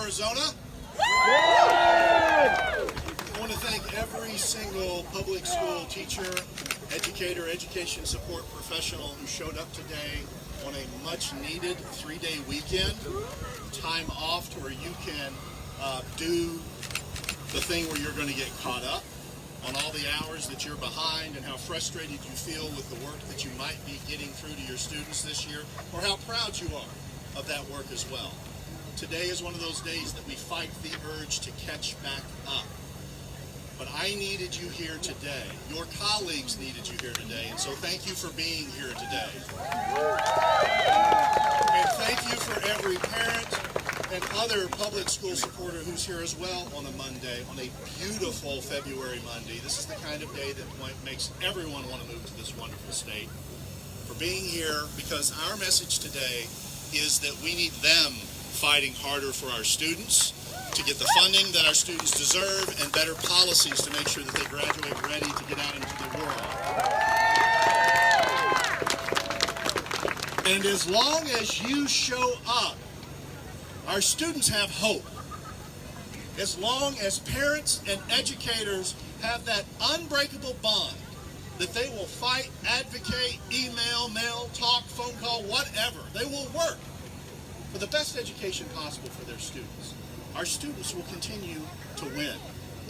Arizona? I want to thank every single public school teacher, educator, education support professional who showed up today on a much needed 3-day weekend, time off to where you can do the thing where you're going to get caught up on all the hours that you're behind and how frustrated you feel with the work that you might be getting through to your students this year, or how proud you are of that work as well. Today is one of those days that we fight the urge to catch back up. But I needed you here today. Your colleagues needed you here today, and so thank you for being here today. And thank you for every parent and other public school supporter who's here as well on a Monday, on a beautiful February Monday. This is the kind of day that makes everyone want to move to this wonderful state. For being here, because our message today is that we need them fighting harder for our students, to get the funding that our students deserve, and better policies to make sure that they graduate ready to get out into the world. And as long as you show up, our students have hope. As long as parents and educators have that unbreakable bond that they will fight, advocate, email, mail, talk, phone call, whatever, they will work for the best education possible for their students. Our students will continue to win,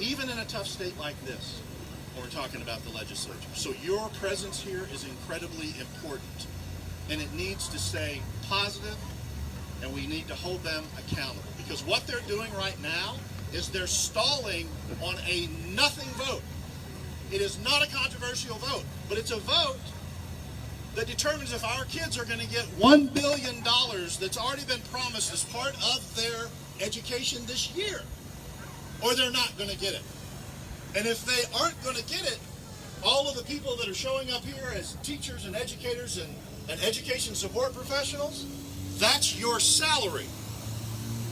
even in a tough state like this, when we're talking about the legislature. So your presence here is incredibly important, and it needs to stay positive, and we need to hold them accountable. Because what they're doing right now is they're stalling on a nothing vote. It is not a controversial vote, but it's a vote that determines if our kids are going to get $1 billion that's already been promised as part of their education this year, or they're not going to get it. And if they aren't going to get it, all of the people that are showing up here as teachers and educators and education support professionals, that's your salary.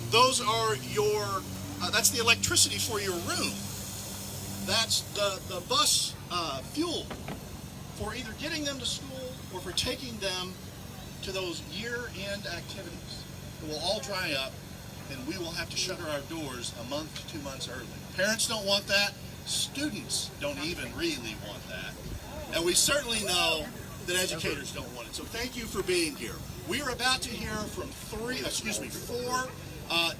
Those are your, that's the electricity for your room. That's the bus fuel for either getting them to school or for taking them to those year-end activities. It will all dry up, and we will have to shutter our doors a month to 2 months early. Parents don't want that. Students don't even really want that. And we certainly know that educators don't want it. So thank you for being here. We are about to hear from four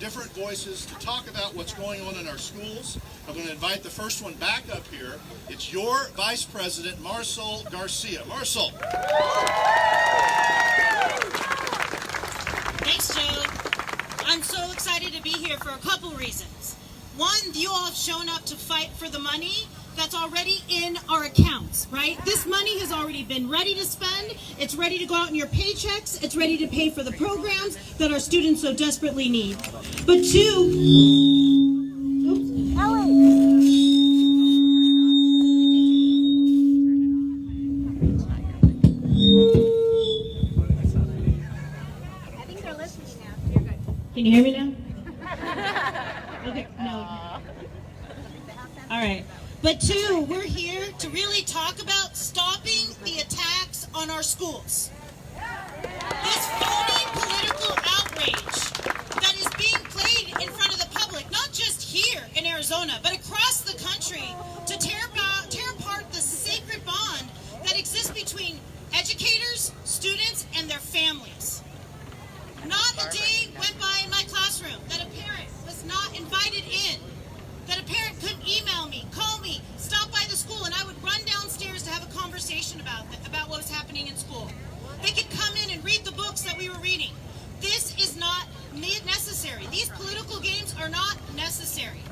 different voices to talk about what's going on in our schools. I'm going to invite the first one back up here. It's your Vice President, Marisol Garcia. Marisol. Thanks, Joe. I'm so excited to be here for a couple reasons. One, you all have shown up to fight for the money that's already in our accounts, right? This money has already been ready to spend. It's ready to go out in your paychecks. It's ready to pay for the programs that our students so desperately need. But two, I think they're listening now. You're good. can you hear me now? Okay, no. All right. But two, we're here to really talk about stopping the attacks on our schools. This phony political outrage that is being played in front of the public, not just here in Arizona, but across the country, to tear apart the sacred bond that exists between educators, students, and their families. Not a day went by in my classroom that a parent was not invited in, that a parent couldn't email me, call me, stop by the school, and I would run downstairs to have a conversation about what was happening in school. They could come in and read the books that we were reading. This is not necessary. These political games are not necessary.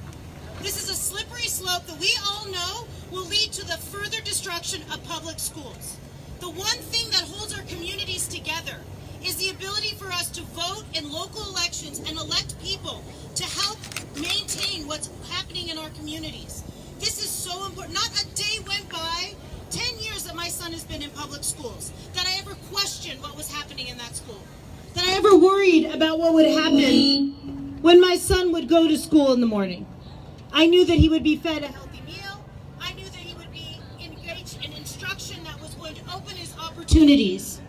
This is a slippery slope that we all know will lead to the further destruction of public schools. The one thing that holds our communities together is the ability for us to vote in local elections and elect people to help maintain what's happening in our communities. This is so important. Not a day went by, 10 years that my son has been in public schools, that I ever questioned what was happening in that school, that I ever worried about what would happen when my son would go to school in the morning. I knew that he would be fed a healthy meal. I knew that he would be engaged in instruction that was going to open his opportunities.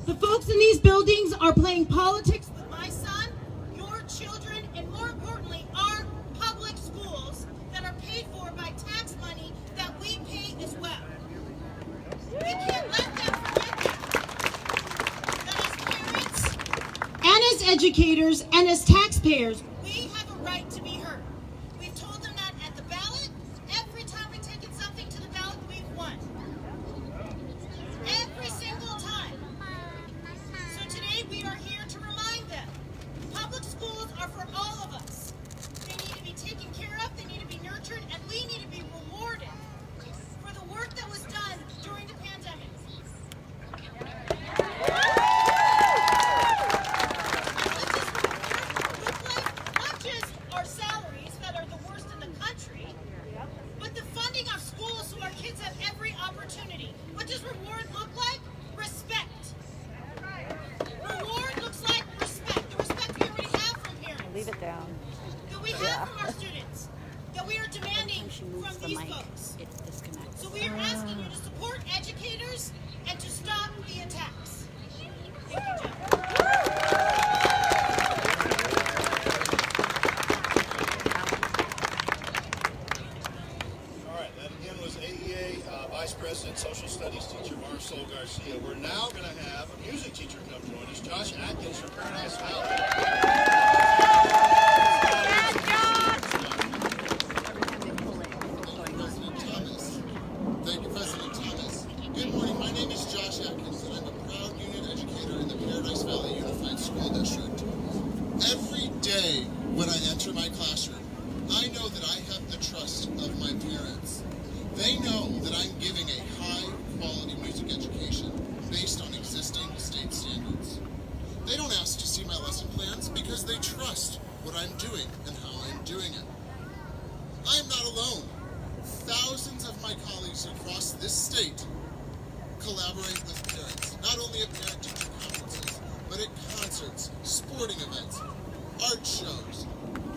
The folks in these buildings are playing politics with my son, your children, and more educators and as taxpayers, we have a right to be heard. We've told them that at the ballot. Every time we've taken something to the ballot, we've won. Every single time. So today we are here to remind them. Public schools are for all of us. They need to be taken care of, they need to be nurtured, and we need to be rewarded for the work that was done during the pandemic. Not just our salaries that are the worst in the country, but the funding of schools so our kids have every opportunity. What does reward look like? Respect. Reward looks like respect. The respect we already have from parents. Leave it down. That we have from our students. That we are demanding She moves from the these mic. folks. It disconnects. So we are asking you to support educators and to stop the attacks. Thank you, Jeff. All right, that again was AEA Vice President, Social Studies teacher Marcel Garcia. We're now going to have a music teacher come join us, Josh Atkins from Paradise Valley. Thank you, President Thomas. Good morning. My name is Josh Atkins, and I'm a proud union educator in the Paradise Valley Unified School District. Every day when I enter my classroom, I know that I have the trust of my parents. They know that I'm giving a high-quality music education based on existing state standards. They don't ask to see my lesson plans because they trust what I'm doing and how I'm doing it. I am not alone. Thousands of my colleagues across this state collaborate with parents, not only at parent-teacher conferences, but at concerts, sporting events, art shows,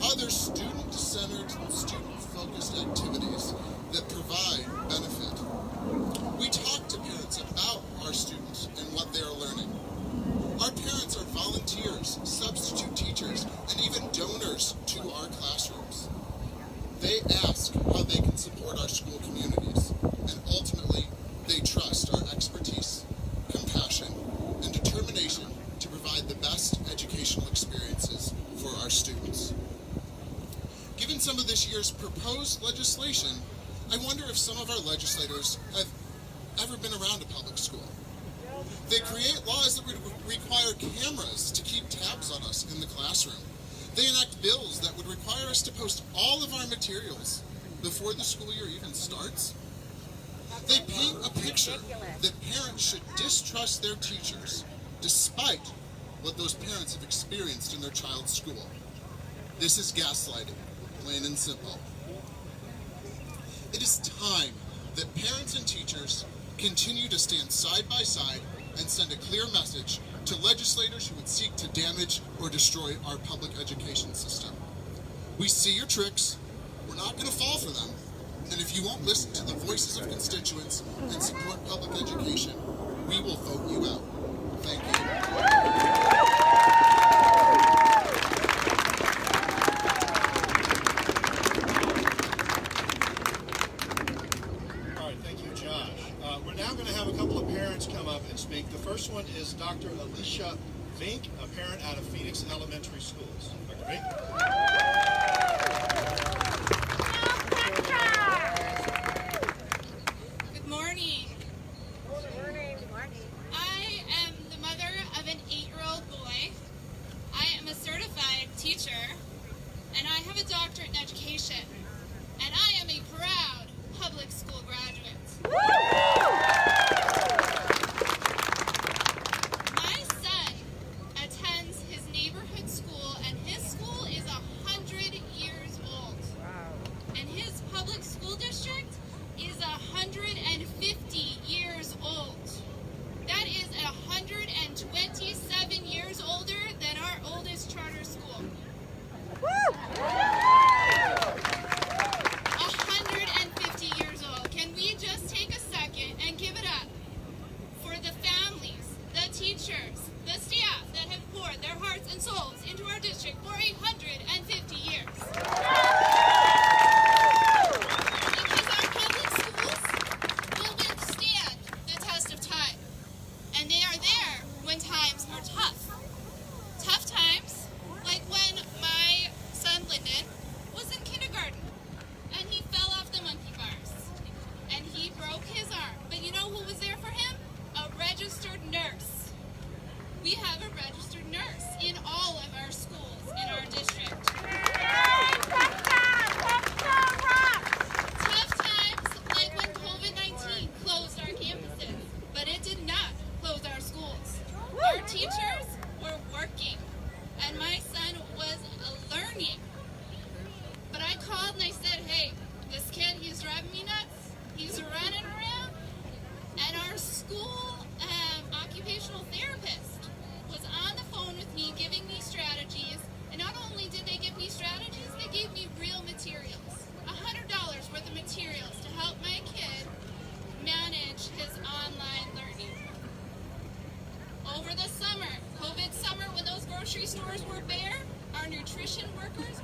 other student-centered, student-focused activities that provide benefit. We talk to parents about our students and what they are learning. Our parents are volunteers, substitute teachers, and even donors to our classrooms. They ask how they can support our school communities, and ultimately, they trust our expertise, compassion, and determination to provide the best educational experiences for our students. Given some of this year's proposed legislation, I wonder if some of our legislators have ever been around a public school. They create laws that would require cameras to keep tabs on us in the classroom. They enact bills that would require us to post all of our materials before the school year even starts. They paint a picture that parents should distrust their teachers, despite what those parents have experienced in their child's school. This is gaslighting, plain and simple. It is time that parents and teachers continue to stand side by side and send a clear message to legislators who would seek to damage or destroy our public education system. We see your tricks, we're not going to fall for them, and if you won't listen to the voices of constituents and support public education, we will vote you out. Thank you. All right, thank you, Josh. We're now going to have a couple of parents come up and speak. The first one is Dr. Alicia Vink, a parent out of Phoenix Elementary Schools. Dr. Vink? Good morning. I am the mother of an 8-year-old boy. I am a certified teacher, and I have a doctorate in education. And I am a proud public school graduate. My son attends his neighborhood school, and his school is 100%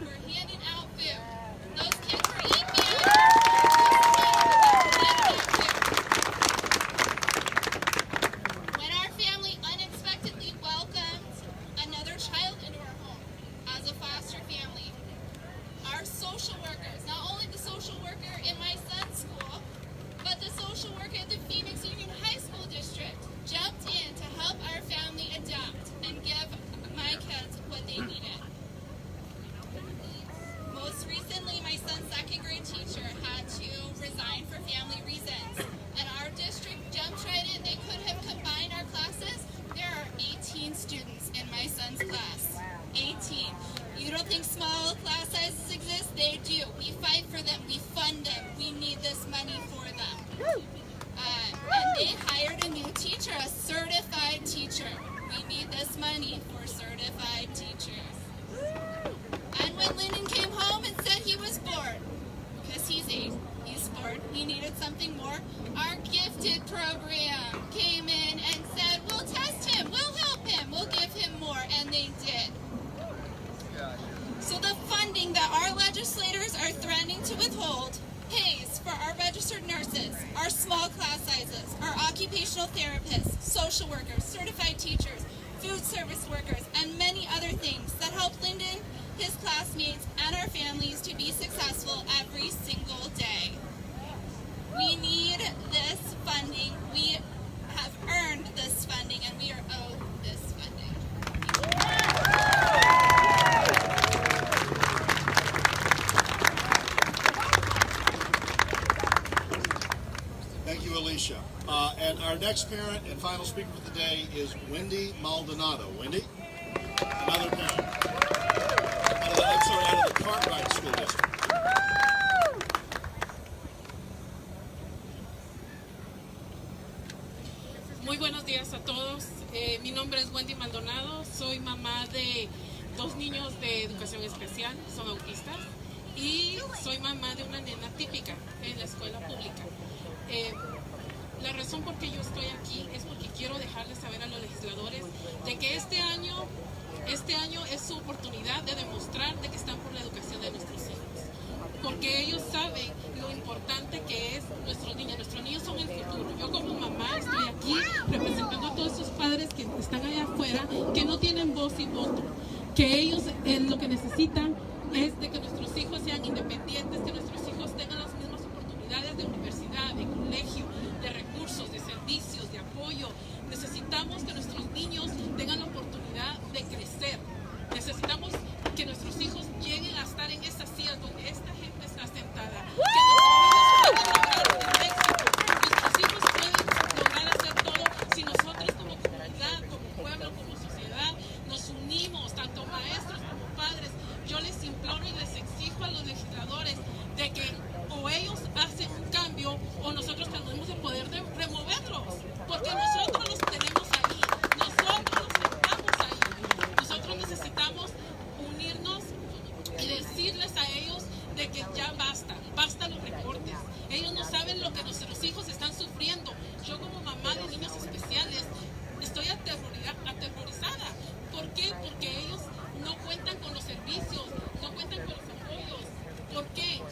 were handing out food. Those kids were eating meals. When our family unexpectedly welcomed another child into our home as a foster family, our social workers, not only the social worker in my son's school, but the social worker at the Phoenix Union High School District jumped in to help our family adopt and give my kids what they needed. Most recently, my son's second grade teacher had to resign for family reasons, and our district jumped right in. They could have combined our classes. There are 18 students in my son's class. 18. You don't think small class sizes exist? They do. We fight for them. We fund them. We need this money for them. And they hired a new teacher, a certified teacher. We need this money for certified teachers. And when Lyndon came home and said he was bored, because he's bored, he needed something more, our gifted program came in and said, we'll test him, we'll help him, we'll give him more, and they did. So the funding that our legislators are threatening to withhold pays for our registered nurses, our small class sizes, our occupational therapists, social workers, certified teachers, food service workers, and many other things that help Lyndon, his classmates, and our families to be successful every single day. We need this funding. We have earned this funding, and we are owed this funding. Thank you, Alicia. And our next parent and final speaker for the day is Wendy Maldonado. Wendy? Another parent. Out of the Cartwright School District. Muy buenos días a todos. Mi nombre es Wendy Maldonado. Soy mamá de 2 niños de educación especial, son autistas. Y soy mamá de una nena típica en la escuela pública. La razón por que yo estoy aquí es porque quiero dejarles saber a los legisladores de que este año es su oportunidad de demostrar de que están por la educación de nuestros hijos. Porque ellos saben lo importante que es nuestros niños. Nuestros niños son el futuro. Yo como mamá estoy aquí representando a todos esos padres que están allá afuera, que no tienen voz y voto. Que ellos lo que necesitan es de que nuestros hijos sean independientes, que nuestros hijos tengan las mismas oportunidades de universidad, de colegio, de recursos, de servicios, de apoyo. Necesitamos que nuestros niños tengan la oportunidad de crecer. Necesitamos que nuestros hijos lleguen a estar en esas sillas donde esta gente está sentada. Que nuestros niños puedan lograr el éxito. Nuestros hijos pueden lograr hacer todo si nosotros como comunidad, como pueblo, como sociedad, nos unimos, tanto maestros como padres. Yo les imploro y les exijo a los legisladores de que o ellos hacen un cambio o nosotros tenemos el poder de removerlos, porque nosotros los tenemos ahí, nosotros los estamos ahí. Nosotros necesitamos unirnos y decirles a ellos de que ya basta los recortes. Ellos no saben lo que nuestros hijos están sufriendo. Yo como mamá de niños especiales estoy aterrorizada. ¿Por qué? Porque ellos no cuentan con los servicios, no cuentan con los apoyos. ¿Por qué?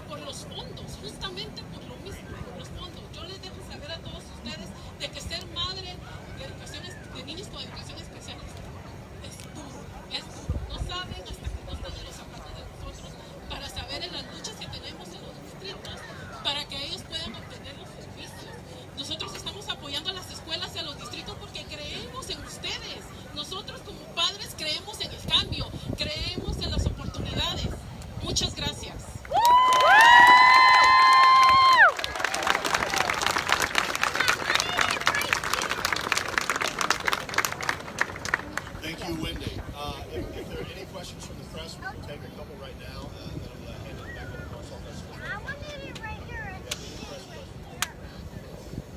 Por los fondos, justamente por lo mismo, por los fondos. Yo les dejo saber a todos ustedes de que ser madre de niños con educación especial es duro. No saben hasta que no están en los zapatos de nosotros para saber en las luchas que tenemos en los distritos para que ellos puedan obtener los servicios. Nosotros estamos apoyando a las escuelas y a los distritos porque creemos en ustedes. Nosotros como padres creemos en el cambio, creemos en las oportunidades. Muchas gracias. Thank you, Wendy. If